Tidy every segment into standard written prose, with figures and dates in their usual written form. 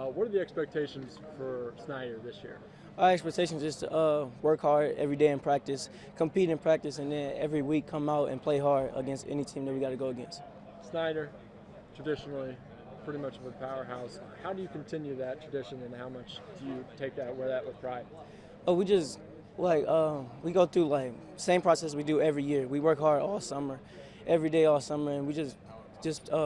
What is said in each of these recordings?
What are the expectations for Snider this year? Our expectations is to work hard every day in practice, compete in practice, and then every week come out and play hard against any team that we got to go against. Snider, traditionally, pretty much of a powerhouse. How do you continue that tradition, and how much do you wear that with pride? We just we go through same process we do every year. We work hard all summer, every day all summer, and we just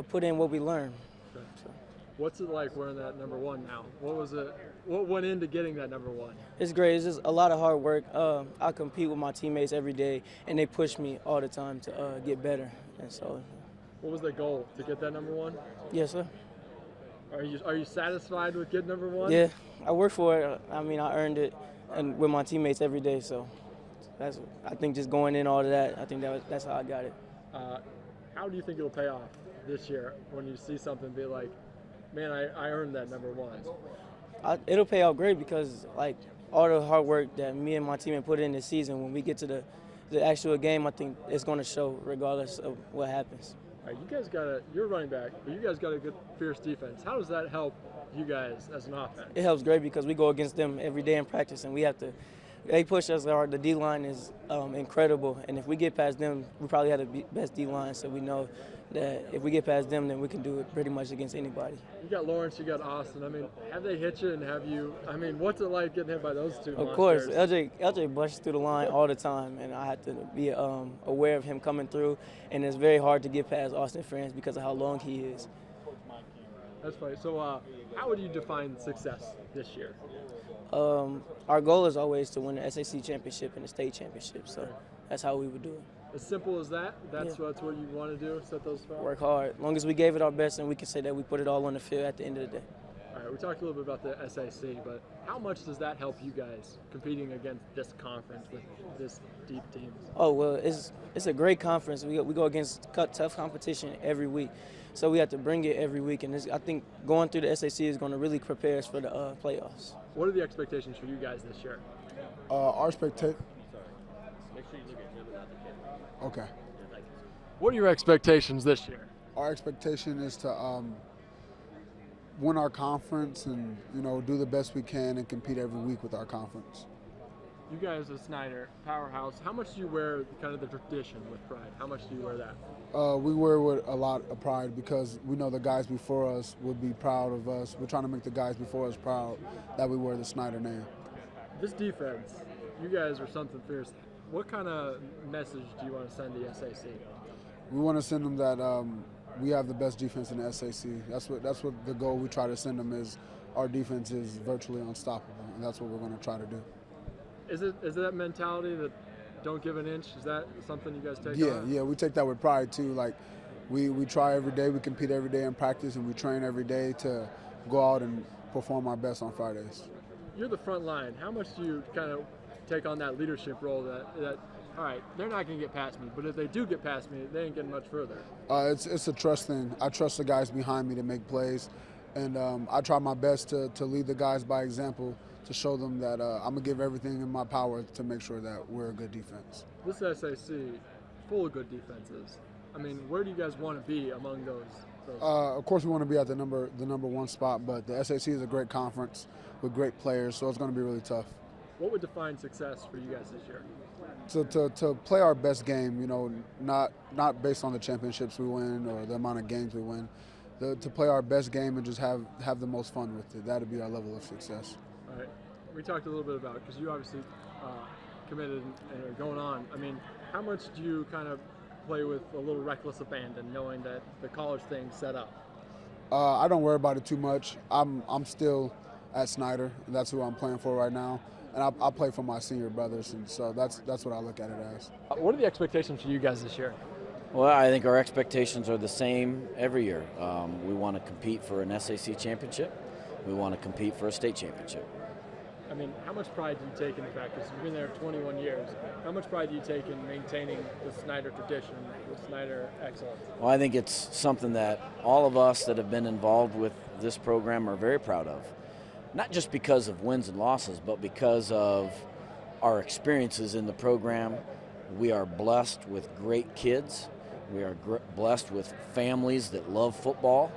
put in what we learn. Okay. So. What's it like wearing that number one now? What was it? What went into getting that number one? It's great. It's just a lot of hard work. I compete with my teammates every day, and they push me all the time to get better. And so. What was the goal, to get that number one? Yes, sir. Are you satisfied with getting number one? Yeah, I worked for it. I mean, I earned it, and with my teammates every day. So I think just going in all of that, I think that's how I got it. How do you think it'll pay off this year when you see something be like, man, I earned that number one? It'll pay out great because all the hard work that me and my team put in this season, when we get to the actual game, I think it's going to show regardless of what happens. All right, you're a running back, but you guys got a good, fierce defense. How does that help you guys as an offense? It helps great because we go against them every day in practice, and they push us hard. The D-line is incredible, and if we get past them, we probably have the best D-line, so we know that if we get past them, then we can do it pretty much against anybody. You got Lawrence, you got Austin. I mean, have they hit you, and what's it like getting hit by those two monsters? Of course, LJ bushes through the line all the time, and I have to be aware of him coming through, and it's very hard to get past Austin Friends because of how long he is. That's funny. So how would you define success this year? Our goal is always to win the SAC championship and the state championship, so that's how we would do it. As simple as that? That's what you want to do, set those spots? Work hard. As long as we gave it our best, and we can say that we put it all on the field at the end of the day. All right, we talked a little bit about the SAC, but how much does that help you guys competing against this conference with this deep teams? Oh, well, it's a great conference. We go against tough competition every week, so we have to bring it every week. And I think going through the SAC is going to really prepare us for the playoffs. What are the expectations for you guys this year? Our expectation. Make sure you look at him and not the kid. Okay. What are your expectations this year? Our expectation is to win our conference and do the best we can and compete every week with our conference. You guys at Snider, powerhouse, how much do you wear kind of the tradition with pride? How much do you wear that? We wear it with a lot of pride because we know the guys before us would be proud of us. We're trying to make the guys before us proud that we wear the Snider name. This defense, you guys are something fierce. What kind of message do you want to send the SAC? We want to send them that we have the best defense in the SAC. That's what the goal we try to send them is. Our defense is virtually unstoppable, and that's what we're going to try to do. Is it that mentality that don't give an inch? Is that something you guys take on? Yeah, we take that with pride too. Like we try every day, we compete every day in practice, and we train every day to go out and perform our best on Fridays. You're the front line. How much do you kind of take on that leadership role that all right, they're not going to get past me, but if they do get past me, they ain't getting much further? It's a trust thing. I trust the guys behind me to make plays, and I try my best to lead the guys by example, to show them that I'm going to give everything in my power to make sure that we're a good defense. This SAC, full of good defenses. I mean, where do you guys want to be among those? Of course, we want to be at the number one spot, but the SAC is a great conference with great players, so it's going to be really tough. What would define success for you guys this year? To play our best game, not based on the championships we win or the amount of games we win, to play our best game and just have the most fun with it. That would be our level of success. All right. We talked a little bit about it because you obviously committed and are going on. I mean, how much do you kind of play with a little reckless abandon, knowing that the college thing's set up? I don't worry about it too much. I'm still at Snider, and that's who I'm playing for right now. And I play for my senior brothers, and so that's what I look at it as. What are the expectations for you guys this year? Well, I think our expectations are the same every year. We want to compete for an SAC championship. We want to compete for a state championship. I mean, how much pride do you take in the fact, because you've been there 21 years, how much pride do you take in maintaining the Snider tradition, the Snider excellence? Well, I think it's something that all of us that have been involved with this program are very proud of. Not just because of wins and losses, but because of our experiences in the program. We are blessed with great kids. We are blessed with families that love football.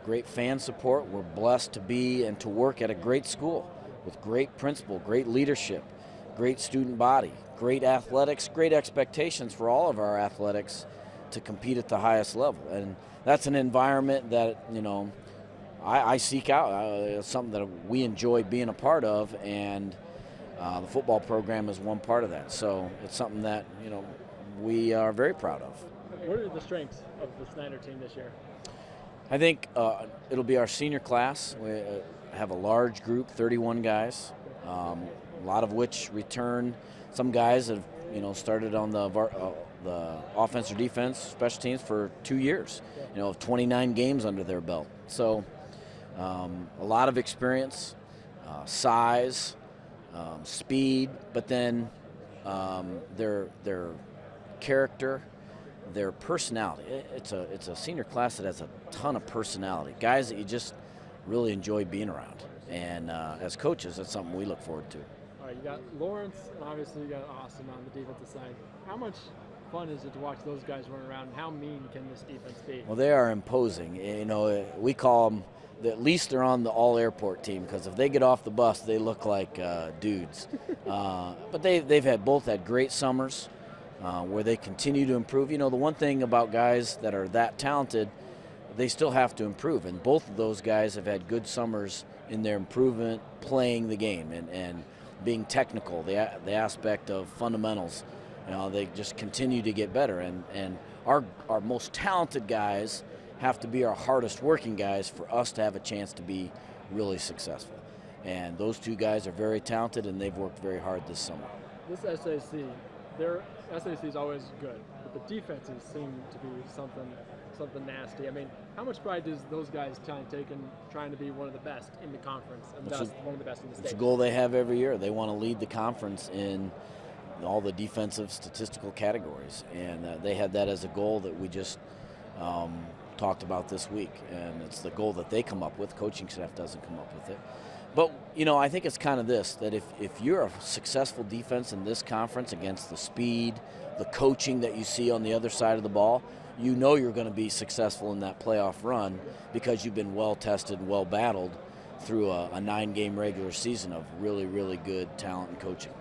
great fan support. We're blessed to be and to work at a great school with great principal, great leadership, great student body, great athletics, great expectations for all of our athletics to compete at the highest level. And that's an environment that, I seek out. It's something that we enjoy being a part of, and the football program is one part of that. So it's something that, we are very proud of. What are the strengths of the Snider team this year? I think it'll be our senior class. We have a large group, 31 guys, a lot of which return. Some guys have, started on the offense or defense, special teams for 2 years, 29 games under their belt. So a lot of experience, size, speed, but then their character, their personality. It's a senior class that has a ton of personality. Guys that you just really enjoy being around. And as coaches, that's something we look forward to. All right, you got Lawrence, and obviously you got Austin on the defensive side. How much fun is it to watch those guys run around, and how mean can this defense be? Well, they are imposing. We call them, at least they're on the all-airport team, because if they get off the bus, they look like dudes. But they've both had great summers where they continue to improve. The one thing about guys that are that talented, they still have to improve, and both of those guys have had good summers in their improvement, playing the game and being technical, the aspect of fundamentals. They just continue to get better, and our most talented guys have to be our hardest working guys for us to have a chance to be really successful. And those two guys are very talented, and they've worked very hard this summer. This SAC, their SAC is always good, but the defenses seem to be something nasty. I mean, how much pride does those guys take in trying to be one of the best in the conference, and thus one of the best in the state? It's a goal they have every year. They want to lead the conference in all the defensive statistical categories, and they had that as a goal that we just talked about this week, and it's the goal that they come up with. Coaching staff doesn't come up with it. But, I think it's kind of this, that if you're a successful defense in this conference against the speed, the coaching that you see on the other side of the ball, you're going to be successful in that playoff run because you've been well-tested and well-battled through a 9-game regular season of really, really good talent and coaching.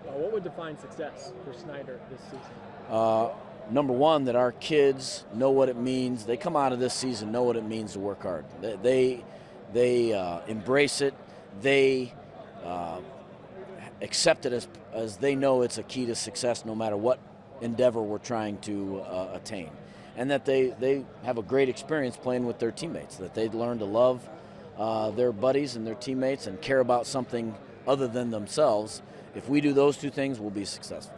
What would define success for Snider this season? Number one, that our kids know what it means. They come out of this season know what it means to work hard. They embrace it. They accept it as they know it's a key to success no matter what endeavor we're trying to attain. And that they have a great experience playing with their teammates, that they learn to love their buddies and their teammates and care about something other than themselves. If we do those two things, we'll be successful.